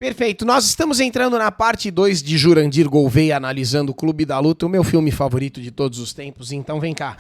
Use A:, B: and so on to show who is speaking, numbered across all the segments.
A: Perfeito, nós estamos entrando na parte 2 de Jurandir Gouveia analisando o Clube da Luta, o meu filme favorito de todos os tempos, então vem cá.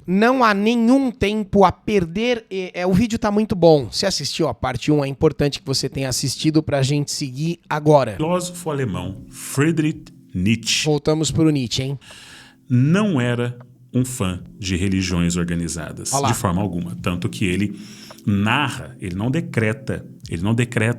A: Não há nenhum tempo a perder, o vídeo tá muito bom. Se assistiu a parte 1, é importante que você tenha assistido pra gente seguir agora.
B: Filósofo alemão Friedrich Nietzsche.
A: Voltamos pro Nietzsche, hein?
B: Não era um fã de religiões organizadas, de forma alguma. Tanto que ele narra, ele não decreta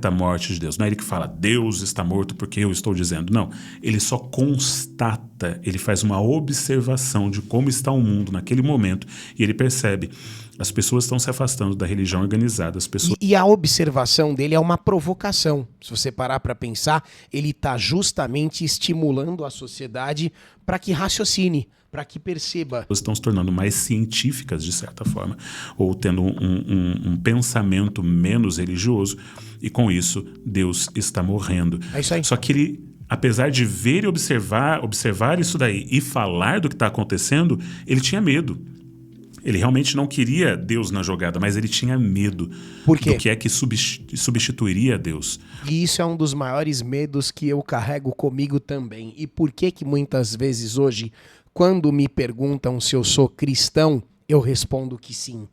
B: a morte de Deus. Não é ele que fala, Deus está morto porque eu estou dizendo. Não, ele só constata, ele faz uma observação de como está o mundo naquele momento e ele percebe, as pessoas estão se afastando da religião organizada. As pessoas...
A: E a observação dele é uma provocação. Se você parar para pensar, ele está justamente estimulando a sociedade para que raciocine, para que perceba.
B: Estão se tornando mais científicas, de certa forma, ou tendo um pensamento menos religioso, e com isso Deus está morrendo.
A: É isso aí.
B: Só que ele, apesar de ver e observar isso daí e falar do que está acontecendo, ele tinha medo. Ele realmente não queria Deus na jogada, mas ele tinha medo
A: do
B: que é que substituiria Deus.
A: E isso é um dos maiores medos que eu carrego comigo também. E por que muitas vezes hoje, quando me perguntam se eu sou cristão, eu respondo que sim.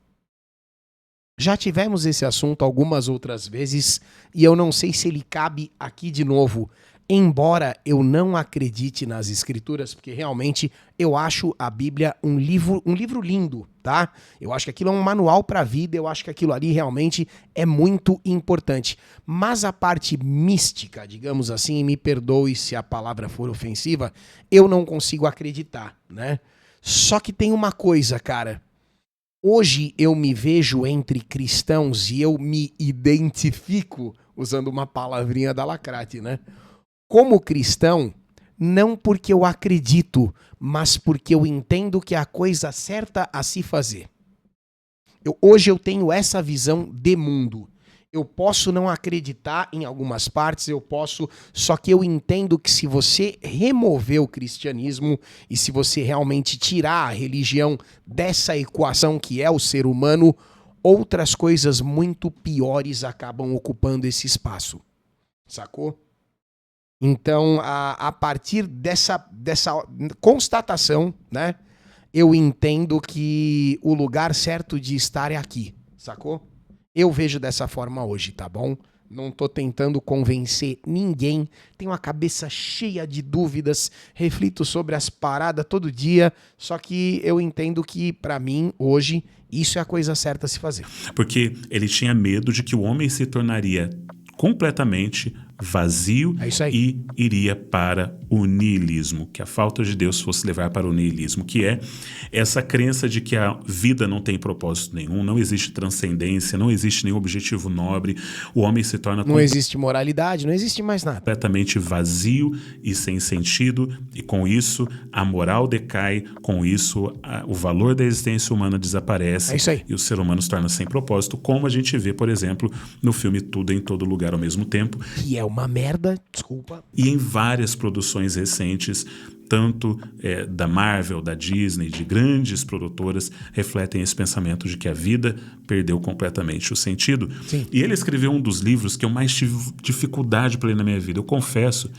A: Já tivemos esse assunto algumas outras vezes e eu não sei se ele cabe aqui de novo. Embora eu não acredite nas escrituras, porque realmente eu acho a Bíblia um livro lindo, tá? Eu acho que aquilo é um manual para a vida, eu acho que aquilo ali realmente é muito importante. Mas a parte mística, digamos assim, me perdoe se a palavra for ofensiva, eu não consigo acreditar, né? Só que tem uma coisa, cara. Hoje eu me vejo entre cristãos e eu me identifico, usando uma palavrinha da Lacrate, né? Como cristão, não porque eu acredito, mas porque eu entendo que é a coisa certa a se fazer. Hoje eu tenho essa visão de mundo. Eu posso não acreditar em algumas partes, só que eu entendo que se você remover o cristianismo e se você realmente tirar a religião dessa equação que é o ser humano, outras coisas muito piores acabam ocupando esse espaço. Sacou? Então, a partir dessa constatação, né, eu entendo que o lugar certo de estar é aqui, sacou? Eu vejo dessa forma hoje, tá bom? Não tô tentando convencer ninguém, tenho a cabeça cheia de dúvidas, reflito sobre as paradas todo dia, só que eu entendo que, pra mim, hoje, isso é a coisa certa a se fazer.
B: Porque ele tinha medo de que o homem se tornaria completamente vazio e iria para o niilismo, que a falta de Deus fosse levar para o niilismo, que é essa crença de que a vida não tem propósito nenhum, não existe transcendência, não existe nenhum objetivo nobre, o homem se torna...
A: Não existe moralidade, não existe mais nada.
B: Completamente vazio e sem sentido, e com isso a moral decai, com isso o valor da existência humana desaparece e o ser humano se torna sem propósito, como a gente vê, por exemplo, no filme Tudo em Todo Lugar ao Mesmo Tempo.
A: Que é uma merda, desculpa.
B: E em várias produções recentes, tanto da Marvel, da Disney, de grandes produtoras, refletem esse pensamento de que a vida perdeu completamente o sentido.
A: Sim.
B: E ele escreveu um dos livros que eu mais tive dificuldade para ler na minha vida. Eu confesso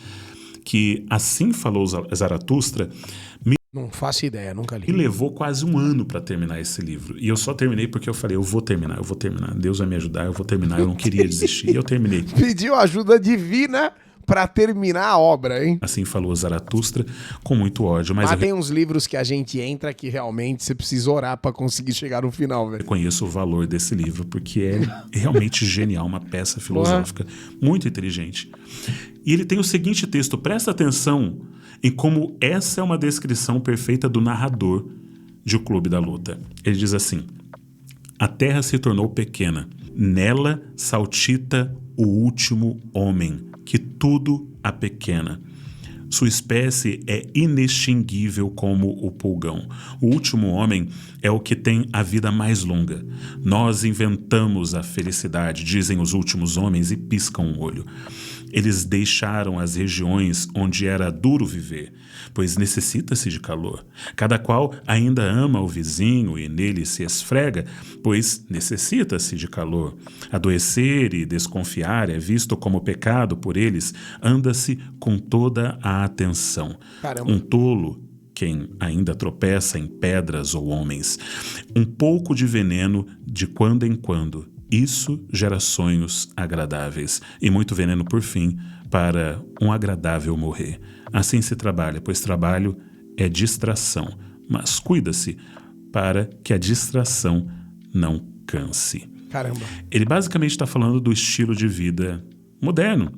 B: que Assim Falou Zaratustra
A: não faço ideia, nunca li.
B: Me levou quase um ano para terminar esse livro. E eu só terminei porque eu falei, eu vou terminar. Deus vai me ajudar, eu vou terminar. Eu não queria desistir. E eu terminei.
A: Pediu ajuda divina para terminar a obra, hein?
B: Assim Falou Zaratustra, com muito ódio. Mas
A: tem uns livros que a gente entra que realmente você precisa orar para conseguir chegar no final, velho.
B: Eu conheço o valor desse livro, porque é realmente genial, uma peça filosófica muito inteligente. E ele tem o seguinte texto, presta atenção em como essa é uma descrição perfeita do narrador de O Clube da Luta. Ele diz assim: a terra se tornou pequena, nela saltita o último homem, que tudo apequena. Sua espécie é inextinguível como o pulgão. O último homem é o que tem a vida mais longa. Nós inventamos a felicidade, dizem os últimos homens e piscam o olho. Eles deixaram as regiões onde era duro viver, pois necessita-se de calor. Cada qual ainda ama o vizinho e nele se esfrega, pois necessita-se de calor. Adoecer e desconfiar é visto como pecado por eles, anda-se com toda a atenção.
A: Caramba.
B: Um tolo, quem ainda tropeça em pedras ou homens. Um pouco de veneno de quando em quando. Isso gera sonhos agradáveis. E muito veneno, por fim, para um agradável morrer. Assim se trabalha, pois trabalho é distração. Mas cuida-se para que a distração não canse.
A: Caramba.
B: Ele basicamente está falando do estilo de vida moderno.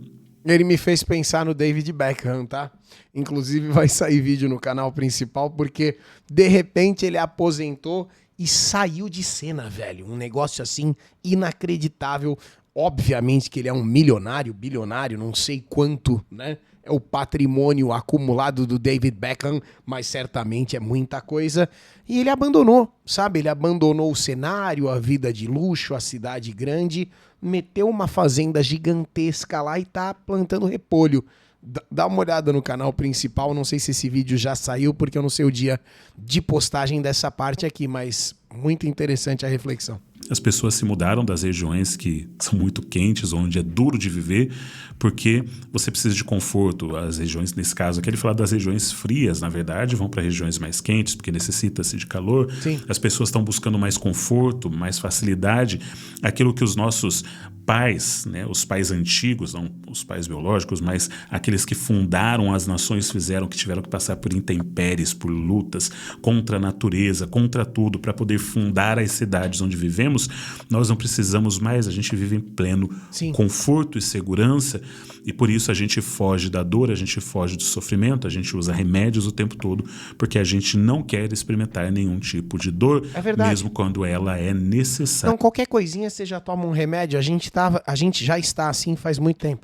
A: Ele me fez pensar no David Beckham, tá? Inclusive vai sair vídeo no canal principal, porque de repente ele aposentou e saiu de cena, velho. Um negócio assim inacreditável. Obviamente que ele é um milionário, bilionário, não sei quanto, né? É o patrimônio acumulado do David Beckham, mas certamente é muita coisa. E ele abandonou, sabe? Ele abandonou o cenário, a vida de luxo, a cidade grande, meteu uma fazenda gigantesca lá e tá plantando repolho. Dá uma olhada no canal principal, não sei se esse vídeo já saiu, porque eu não sei o dia de postagem dessa parte aqui, mas muito interessante a reflexão.
B: As pessoas se mudaram das regiões que são muito quentes, onde é duro de viver, porque você precisa de conforto. As regiões, nesse caso aqui, ele fala das regiões frias, na verdade, vão para regiões mais quentes, porque necessita-se de calor.
A: Sim.
B: As pessoas estão buscando mais conforto, mais facilidade. Aquilo que os nossos pais, né, os pais antigos, não os pais biológicos, mas aqueles que fundaram as nações fizeram, que tiveram que passar por intempéries, por lutas contra a natureza, contra tudo, para poder fundar as cidades onde vivemos. Nós não precisamos mais, a gente vive em pleno
A: Sim.
B: conforto e segurança, e por isso a gente foge da dor, a gente foge do sofrimento, a gente usa remédios o tempo todo, porque a gente não quer experimentar nenhum tipo de dor,
A: É verdade.
B: mesmo quando ela é necessária.
A: Não, qualquer coisinha você já toma um remédio, a gente já está assim faz muito tempo.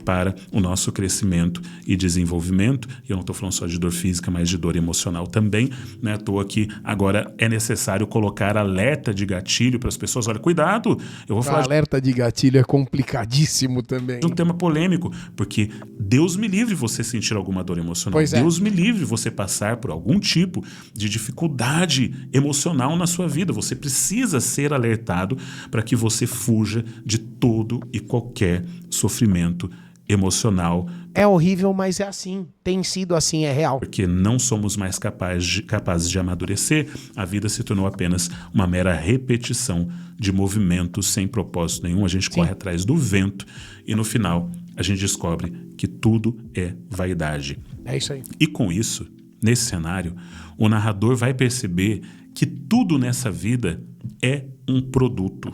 B: Para o nosso crescimento e desenvolvimento. E eu não estou falando só de dor física, mas de dor emocional também. Não é à toa que agora é necessário colocar alerta de gatilho para as pessoas. Olha, cuidado, eu vou falar
A: Alerta de gatilho é complicadíssimo também.
B: de um tema polêmico, porque Deus me livre você sentir alguma dor emocional.
A: Pois é.
B: Deus me livre você passar por algum tipo de dificuldade emocional na sua vida. Você precisa ser alertado para que você fuja de todo e qualquer sofrimento emocional,
A: É horrível, mas é assim. Tem sido assim, é real.
B: porque não somos mais capazes de amadurecer. A vida se tornou apenas uma mera repetição de movimentos sem propósito nenhum. A gente corre atrás do vento e no final a gente descobre que tudo é vaidade.
A: É isso aí.
B: E com isso, nesse cenário, o narrador vai perceber que tudo nessa vida é um produto.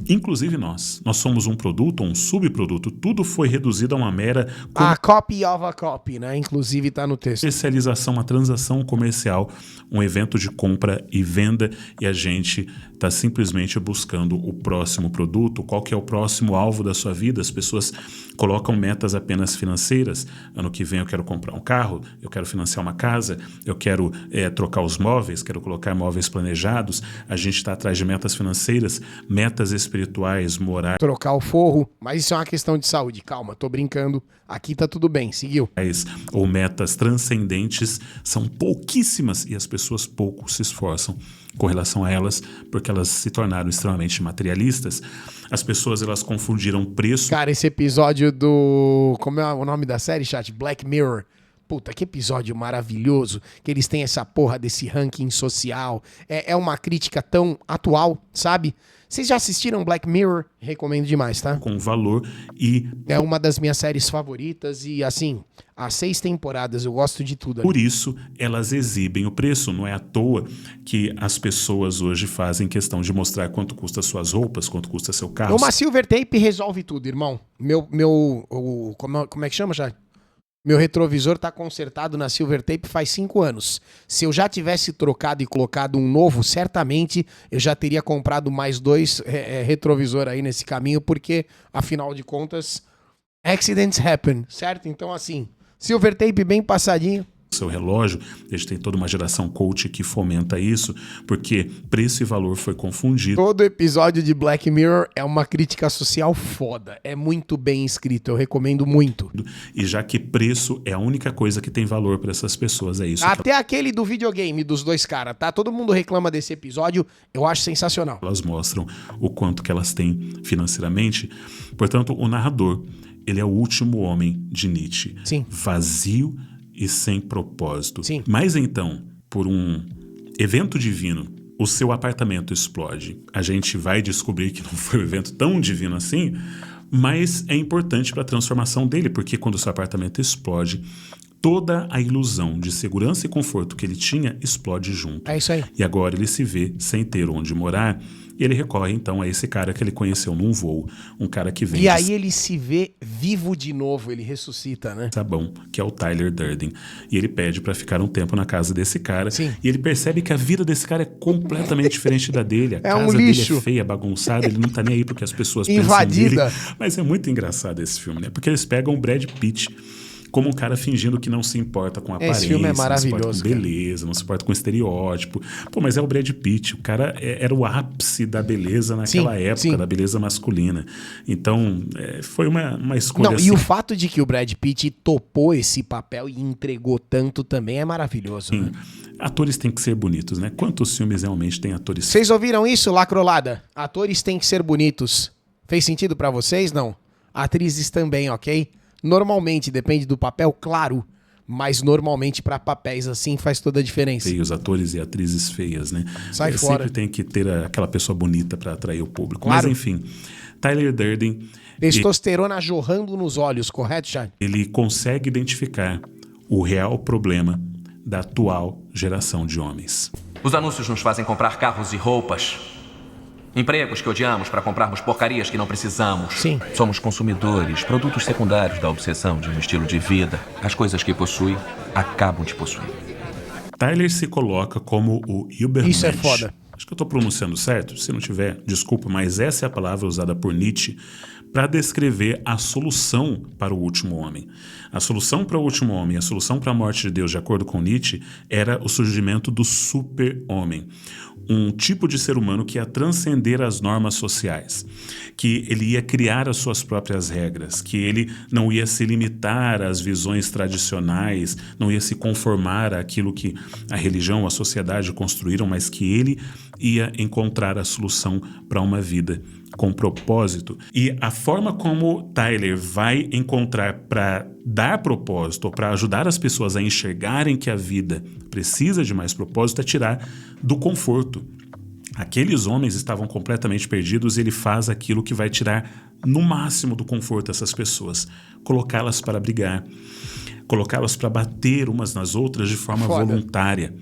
B: Inclusive nós somos um produto, um subproduto, tudo foi reduzido a uma mera
A: A copy of a copy, né? Inclusive tá no texto.
B: comercialização, uma transação comercial, um evento de compra e venda, e a gente está simplesmente buscando o próximo produto. Qual que é o próximo alvo da sua vida? As pessoas colocam metas apenas financeiras. Ano que vem eu quero comprar um carro, eu quero financiar uma casa, eu quero trocar os móveis, quero colocar móveis planejados. A gente está atrás de metas financeiras, metas espirituais, morais,
A: Trocar o forro, mas isso é uma questão de saúde. Calma, tô brincando. Aqui tá tudo bem, seguiu.
B: ou metas transcendentes são pouquíssimas e as pessoas pouco se esforçam com relação a elas, porque elas se tornaram extremamente materialistas. As pessoas elas confundiram preço.
A: Cara, esse episódio do... Como é o nome da série, chat? Black Mirror. Puta, que episódio maravilhoso, que eles têm essa porra desse ranking social. É uma crítica tão atual, sabe? Vocês já assistiram Black Mirror? Recomendo demais, tá?
B: Com valor e
A: É uma das minhas séries favoritas e, assim, há 6 temporadas, eu gosto de tudo.
B: por isso elas exibem o preço. Não é à toa que as pessoas hoje fazem questão de mostrar quanto custa suas roupas, quanto custa seu carro.
A: Uma silver tape resolve tudo, irmão. Como é que chama já? Meu retrovisor tá consertado na silver tape faz 5 anos. Se eu já tivesse trocado e colocado um novo, certamente eu já teria comprado mais 2 retrovisor aí nesse caminho, porque, afinal de contas, accidents happen, certo? Então, assim, silver tape bem passadinho,
B: seu relógio. A gente tem toda uma geração coach que fomenta isso, porque preço e valor foi confundido.
A: Todo episódio de Black Mirror é uma crítica social foda. É muito bem escrito, eu recomendo muito.
B: E já que preço é a única coisa que tem valor para essas pessoas, é isso.
A: Até aquele do videogame dos dois caras, tá? Todo mundo reclama desse episódio, eu acho sensacional.
B: Elas mostram o quanto que elas têm financeiramente. Portanto, o narrador, ele é o último homem de Nietzsche.
A: Sim.
B: Vazio e sem propósito.
A: Sim.
B: Mas então, por um evento divino, o seu apartamento explode. A gente vai descobrir que não foi um evento tão divino assim, mas é importante para a transformação dele, porque quando o seu apartamento explode, toda a ilusão de segurança e conforto que ele tinha explode junto.
A: É isso aí.
B: E agora ele se vê sem ter onde morar, e ele recorre então a esse cara que ele conheceu num voo, um cara que vem
A: E aí ele se vê vivo de novo, ele ressuscita, né?
B: sabão, que é o Tyler Durden. E ele pede pra ficar um tempo na casa desse cara.
A: Sim.
B: E ele percebe que a vida desse cara é completamente diferente da dele. A
A: É
B: casa
A: um
B: dele
A: lixo.
B: é feia, bagunçada, ele não tá nem aí porque as pessoas
A: Invadida.
B: pensam nele. Mas é muito engraçado esse filme, né? Porque eles pegam o Brad Pitt como um cara fingindo que não se importa com aparência,
A: Esse filme é
B: não se importa
A: maravilhoso,
B: com beleza, não se importa com estereótipo. Pô, mas é o Brad Pitt, o cara era o ápice da beleza naquela
A: Sim,
B: época,
A: sim.
B: da beleza masculina. Então, foi uma escolha
A: Não,
B: assim.
A: e o fato de que o Brad Pitt topou esse papel e entregou tanto também é maravilhoso, né?
B: Atores têm que ser bonitos, né? Quantos filmes realmente tem atores?
A: Vocês ouviram isso, lacrolada? Atores têm que ser bonitos. Fez sentido pra vocês? Não. Atrizes também, ok? Normalmente, depende do papel, claro. Mas normalmente pra papéis assim faz toda a diferença.
B: Feios, atores e atrizes feias, né?
A: Sai fora.
B: Sempre tem que ter aquela pessoa bonita para atrair o público.
A: Claro.
B: Mas enfim, Tyler Durden,
A: Testosterona jorrando nos olhos, correto, Chad?
B: ele consegue identificar o real problema da atual geração de homens.
C: Os anúncios nos fazem comprar carros e roupas. Empregos que odiamos para comprarmos porcarias que não precisamos.
A: Sim.
C: Somos consumidores, produtos secundários da obsessão de um estilo de vida. As coisas que possui acabam de possuir.
B: Tyler se coloca como o Übermensch.
A: Isso é foda.
B: Acho que eu estou pronunciando certo. Se não tiver, desculpa, mas essa é a palavra usada por Nietzsche para descrever a solução para o último homem. A solução para o último homem, a solução para a morte de Deus, de acordo com Nietzsche, era o surgimento do super-homem. Um tipo de ser humano que ia transcender as normas sociais, que ele ia criar as suas próprias regras, que ele não ia se limitar às visões tradicionais, não ia se conformar àquilo que a religião, a sociedade construíram, mas que ele ia encontrar a solução para uma vida com propósito. E a forma como Tyler vai encontrar para dar propósito ou para ajudar as pessoas a enxergarem que a vida precisa de mais propósito é tirar do conforto. Aqueles homens estavam completamente perdidos e ele faz aquilo que vai tirar no máximo do conforto essas pessoas, colocá-las para brigar, colocá-las para bater umas nas outras de forma voluntária.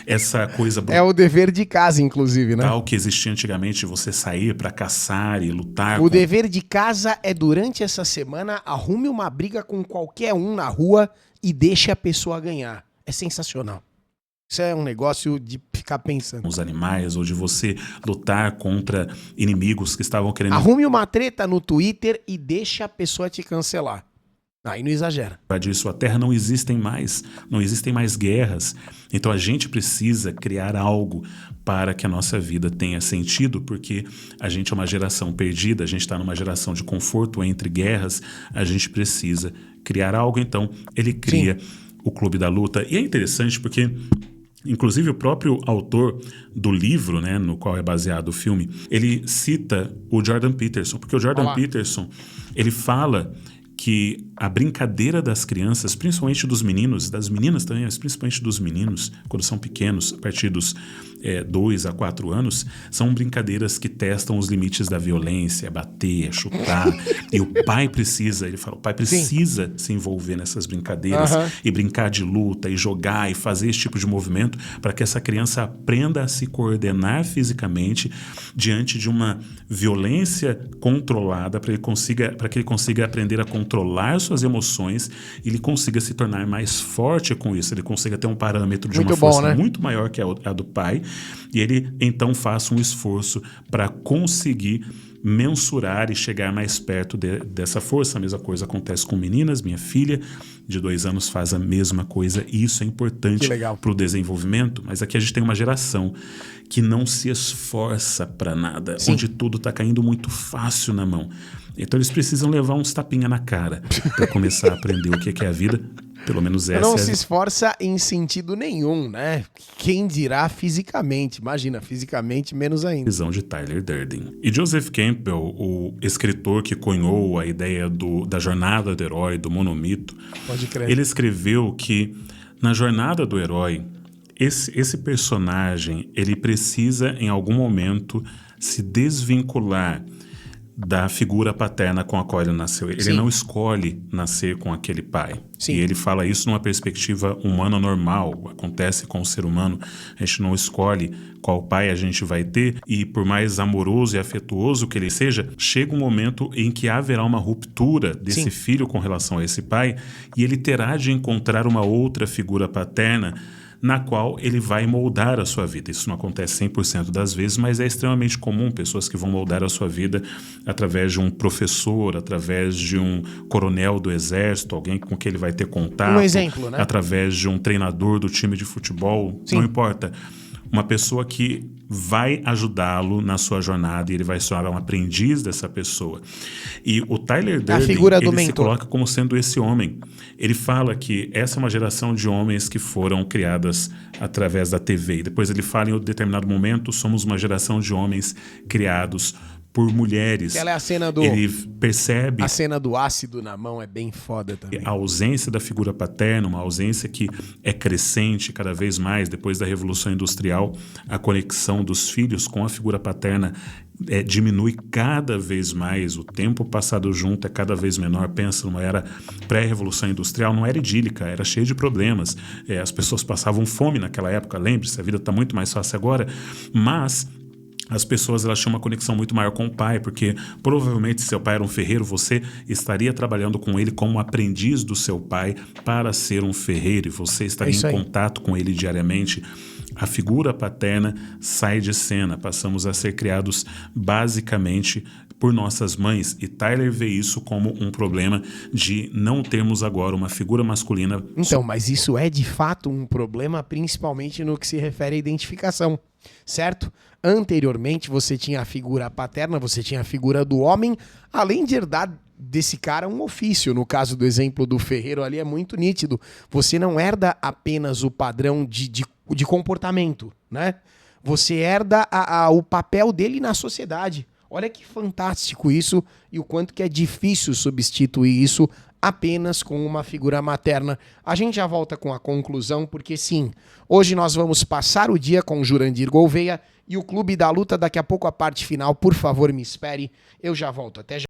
B: Essa coisa brutal.
A: É o dever de casa, inclusive, né?
B: Que existia antigamente, você sair para caçar e lutar.
A: O dever de casa é, durante essa semana, arrume uma briga com qualquer um na rua e deixe a pessoa ganhar. É sensacional. Isso é um negócio de ficar pensando.
B: Os animais, ou de você lutar contra inimigos que estavam querendo
A: Arrume uma treta no Twitter e deixe a pessoa te cancelar. Aí não exagera.
B: invadir sua terra. Não existem mais guerras. Então a gente precisa criar algo para que a nossa vida tenha sentido, porque a gente é uma geração perdida, a gente está numa geração de conforto entre guerras, a gente precisa criar algo. Então ele cria o Clube da Luta. E é interessante porque, inclusive, o próprio autor do livro, né, no qual é baseado o filme, ele cita o Jordan Peterson, porque o Jordan Peterson, ele fala que a brincadeira das crianças, principalmente dos meninos, das meninas também, mas principalmente dos meninos, quando são pequenos, a partir dos 2 a 4 anos, são brincadeiras que testam os limites da violência, bater, chutar. E o pai precisa, ele fala, o pai precisa se envolver nessas brincadeiras e brincar de luta e jogar e fazer esse tipo de movimento para que essa criança aprenda a se coordenar fisicamente diante de uma violência controlada, para que ele consiga aprender a controlar suas emoções e ele consiga se tornar mais forte com isso, ele consiga ter um parâmetro de uma força muito maior que a do pai, e ele então faça um esforço para conseguir mensurar e chegar mais perto dessa força. A mesma coisa acontece com meninas. Minha filha de 2 anos faz a mesma coisa e isso é importante para o desenvolvimento. Mas aqui a gente tem uma geração que não se esforça para nada, onde tudo está caindo muito fácil na mão. Então eles precisam levar uns tapinha na cara para começar a aprender o que é a vida. Pelo menos essa
A: não se esforça em sentido nenhum, né? Quem dirá fisicamente? Imagina, fisicamente menos ainda.
B: Visão de Tyler Durden. E Joseph Campbell, o escritor que cunhou a ideia da jornada do herói, do monomito,
A: pode crer,
B: ele escreveu que na jornada do herói, esse personagem, ele precisa em algum momento se desvincular da figura paterna com a qual ele nasceu. Ele não escolhe nascer com aquele pai. E ele fala isso numa perspectiva humana normal. Acontece com o ser humano. A gente não escolhe qual pai a gente vai ter e por mais amoroso e afetuoso que ele seja, chega um momento em que haverá uma ruptura desse filho com relação a esse pai e ele terá de encontrar uma outra figura paterna na qual ele vai moldar a sua vida. Isso não acontece 100% das vezes, mas é extremamente comum pessoas que vão moldar a sua vida através de um professor, através de um coronel do exército, alguém com quem ele vai ter contato.
A: Um exemplo, né?
B: Através de um treinador do time de futebol, não importa. Uma pessoa que vai ajudá-lo na sua jornada e ele vai se tornar um aprendiz dessa pessoa. E o Tyler Durden, ele se coloca como sendo esse homem. Ele fala que essa é uma geração de homens que foram criadas através da TV. E depois ele fala em um determinado momento, somos uma geração de homens criados por mulheres.
A: Aquela é a cena do...
B: Ele percebe...
A: A cena do ácido na mão é bem foda também.
B: A ausência da figura paterna, uma ausência que é crescente cada vez mais. Depois da Revolução Industrial, a conexão dos filhos com a figura paterna diminui cada vez mais. O tempo passado junto é cada vez menor. Pensa numa era pré-Revolução Industrial, não era idílica, era cheia de problemas. As pessoas passavam fome naquela época, lembre-se, a vida está muito mais fácil agora, mas... as pessoas elas tinham uma conexão muito maior com o pai, porque provavelmente se seu pai era um ferreiro, você estaria trabalhando com ele como aprendiz do seu pai para ser um ferreiro e você estaria em contato com ele diariamente. A figura paterna sai de cena, passamos a ser criados basicamente por nossas mães e Tyler vê isso como um problema de não termos agora uma figura masculina.
A: Então, mas isso é de fato um problema principalmente no que se refere à identificação, certo? Anteriormente você tinha a figura paterna, você tinha a figura do homem, além de herdar desse cara um ofício. No caso do exemplo do ferreiro ali é muito nítido. Você não herda apenas o padrão de comportamento, né? Você herda o papel dele na sociedade. Olha que fantástico isso e o quanto que é difícil substituir isso apenas com uma figura materna. A gente já volta com a conclusão, porque sim, hoje nós vamos passar o dia com Jurandir Gouveia e o Clube da Luta. Daqui a pouco a parte final, por favor, me espere. Eu já volto. Até já.